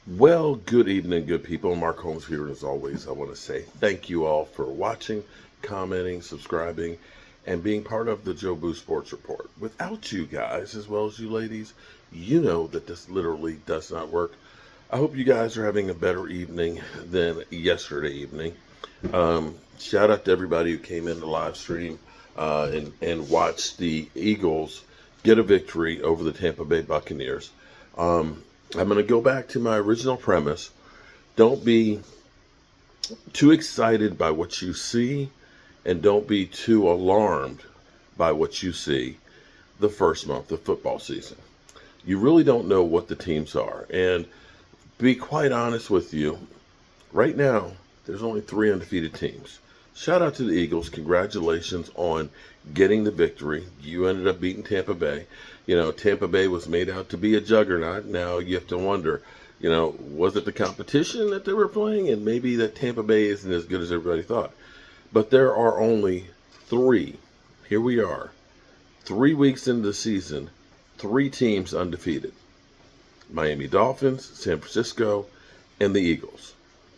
Well, good evening, good people. Mark Holmes here, and as always, I want to say thank you all for watching, commenting, subscribing, and being part of the Joe Boo Sports Report. Without you guys, as well as you ladies, you know that this literally does not work. I hope you guys are having a better evening than yesterday evening. Shout out to everybody who came in the live stream and watched the Eagles get a victory over the Tampa Bay Buccaneers. I'm going to go back to my original premise. Don't be too excited by what you see, and don't be too alarmed by what you see the first month of football season. You really don't know what the teams are. And be quite honest with you, right now, there's only three undefeated teams. Shout out to the Eagles. Congratulations on getting the victory. You ended up beating Tampa Bay. You know, Tampa Bay was made out to be a juggernaut. Now you have to wonder, was it the competition that they were playing? And maybe that Tampa Bay isn't as good as everybody thought. But there are only three. Here we are. 3 weeks into the season, three teams undefeated. Miami Dolphins, San Francisco, and the Eagles.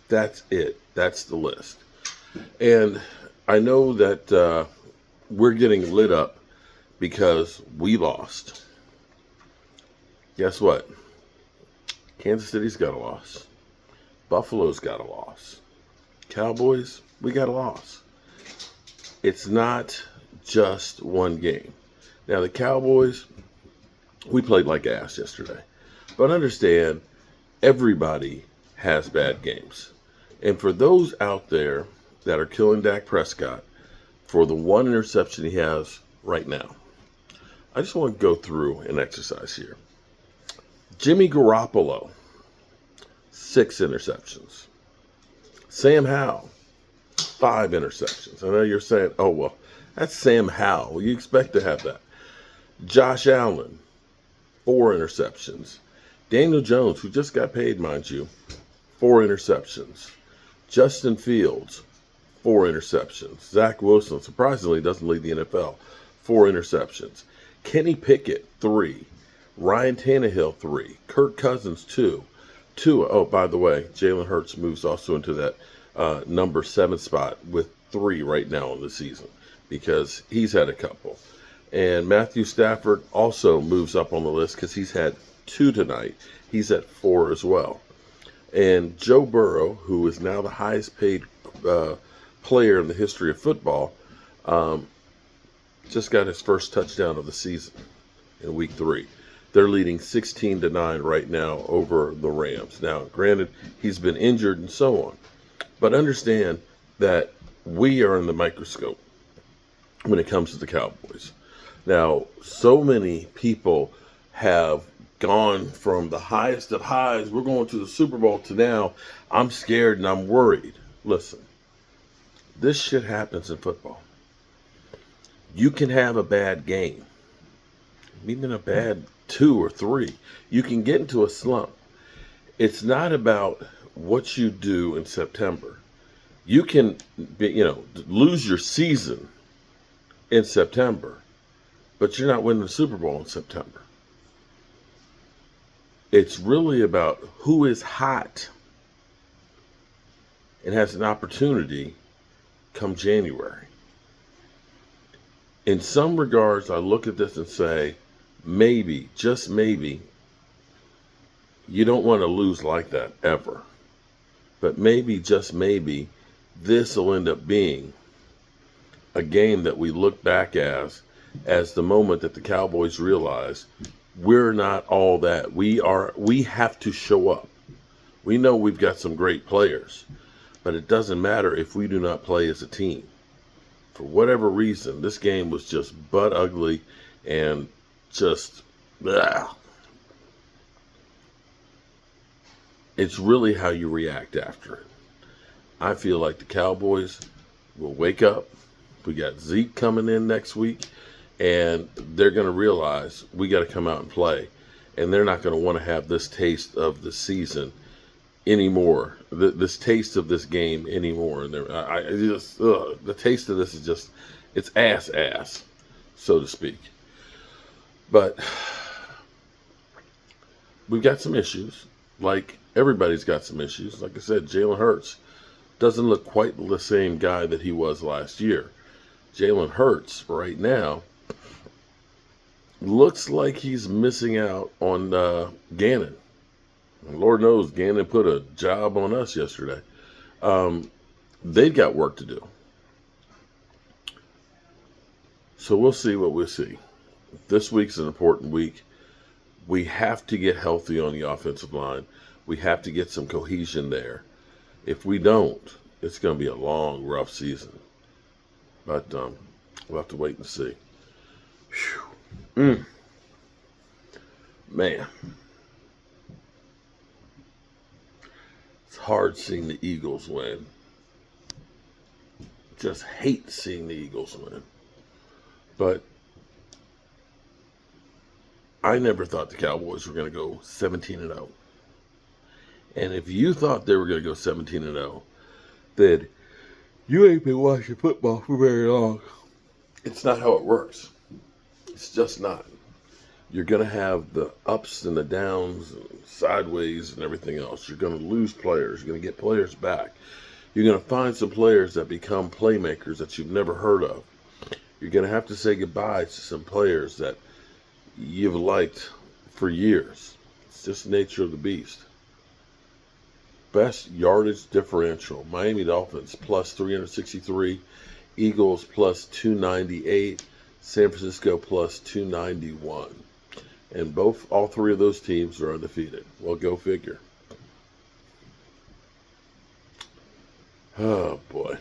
That's it. That's the list. And I know that we're getting lit up because we lost. Guess what? Kansas City's got a loss. Buffalo's got a loss. Cowboys, we got a loss. It's not just one game. Now, the Cowboys, we played like ass yesterday. But understand, everybody has bad games. And for those out there that are killing Dak Prescott for the one interception he has right now, I just want to go through an exercise here. Jimmy Garoppolo, 6 interceptions. Sam Howell, 5 interceptions. I know you're saying, oh, well, that's Sam Howell. Well, you expect to have that. Josh Allen, 4 interceptions. Daniel Jones, who just got paid, mind you, 4 interceptions. Justin Fields, 4 interceptions. Zach Wilson, surprisingly, doesn't lead the NFL, 4 interceptions. Kenny Pickett, 3. Ryan Tannehill, 3. Kirk Cousins, 2. Oh, by the way, Jalen Hurts moves also into that number 7 spot with 3 right now in the season because he's had a couple. And Matthew Stafford also moves up on the list because he's had 2 tonight. He's at 4 as well. And Joe Burrow, who is now the highest paid player in the history of football, just got his first touchdown of the season in week 3. They're leading 16-9 right now over the Rams. Now, granted, he's been injured and so on. But understand that we are in the microscope when it comes to the Cowboys. Now, so many people have gone from the highest of highs, we're going to the Super Bowl, to now, I'm scared and I'm worried. Listen, this shit happens in football. You can have a bad game, even a bad 2 or 3. You can get into a slump. It's not about what you do in September. You can lose your season in September, but you're not winning the Super Bowl in September. It's really about who is hot and has an opportunity come January. In some regards, I look at this and say, maybe, just maybe, you don't want to lose like that ever. But maybe, just maybe, this will end up being a game that we look back as the moment that the Cowboys realize we're not all that. We have to show up. We know we've got some great players, but it doesn't matter if we do not play as a team. For whatever reason, this game was just butt ugly and just blah. It's really how you react after it. I feel like the Cowboys will wake up. We got Zeke coming in next week, and they're going to realize we got to come out and play. And they're not going to want to have this taste of the season anymore, this taste of this game anymore. And the taste of this is just, it's ass, so to speak. But we've got some issues, like everybody's got some issues. Like I said, Jalen Hurts doesn't look quite the same guy that he was last year. Jalen Hurts right now looks like he's missing out on Gannon. And Lord knows Gannon put a job on us yesterday. They've got work to do. So we'll see what we'll see. This week's an important week. We have to get healthy on the offensive line. We have to get some cohesion there. If we don't, it's going to be a long, rough season. But we'll have to wait and see. Man. It's hard seeing the Eagles win. Just hate seeing the Eagles win. But I never thought the Cowboys were going to go 17-0. And if you thought they were going to go 17-0, then you ain't been watching football for very long. It's not how it works. It's just not. You're going to have the ups and the downs, and sideways and everything else. You're going to lose players. You're going to get players back. You're going to find some players that become playmakers that you've never heard of. You're going to have to say goodbye to some players that you've liked for years. It's just the nature of the beast. Best yardage differential. Miami Dolphins plus 363. Eagles plus 298. San Francisco plus 291. And all three of those teams are undefeated. Well, go figure. Oh, boy.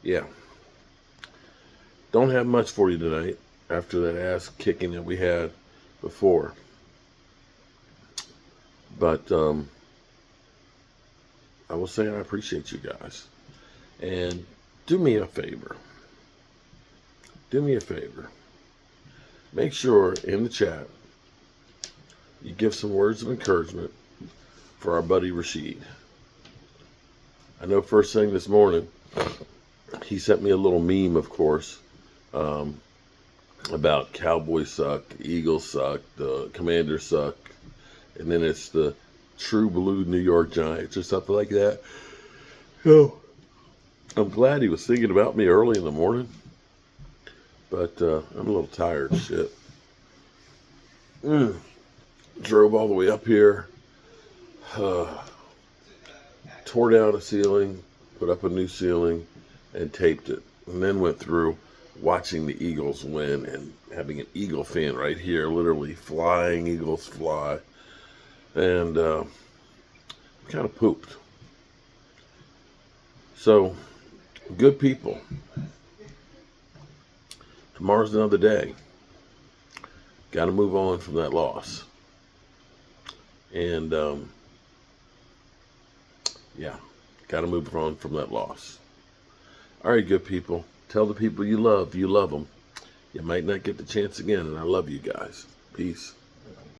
Yeah. Don't have much for you tonight after that ass kicking that we had before. But I will say I appreciate you guys. And do me a favor. Do me a favor. Make sure in the chat you give some words of encouragement for our buddy Rashid. I know first thing this morning, he sent me a little meme, of course, about Cowboys suck, Eagles suck, the Commanders suck, and then it's the true blue New York Giants or something like that. So I'm glad he was thinking about me early in the morning, but I'm a little tired. Shit. Drove all the way up here, tore down a ceiling, put up a new ceiling, and taped it, and then went through watching the Eagles win and having an Eagle fan right here, literally flying Eagles fly, and kind of pooped. So, good people. Tomorrow's another day. Got to move on from that loss. And, yeah, got to move on from that loss. All right, good people. Tell the people you love them. You might not get the chance again, and I love you guys. Peace.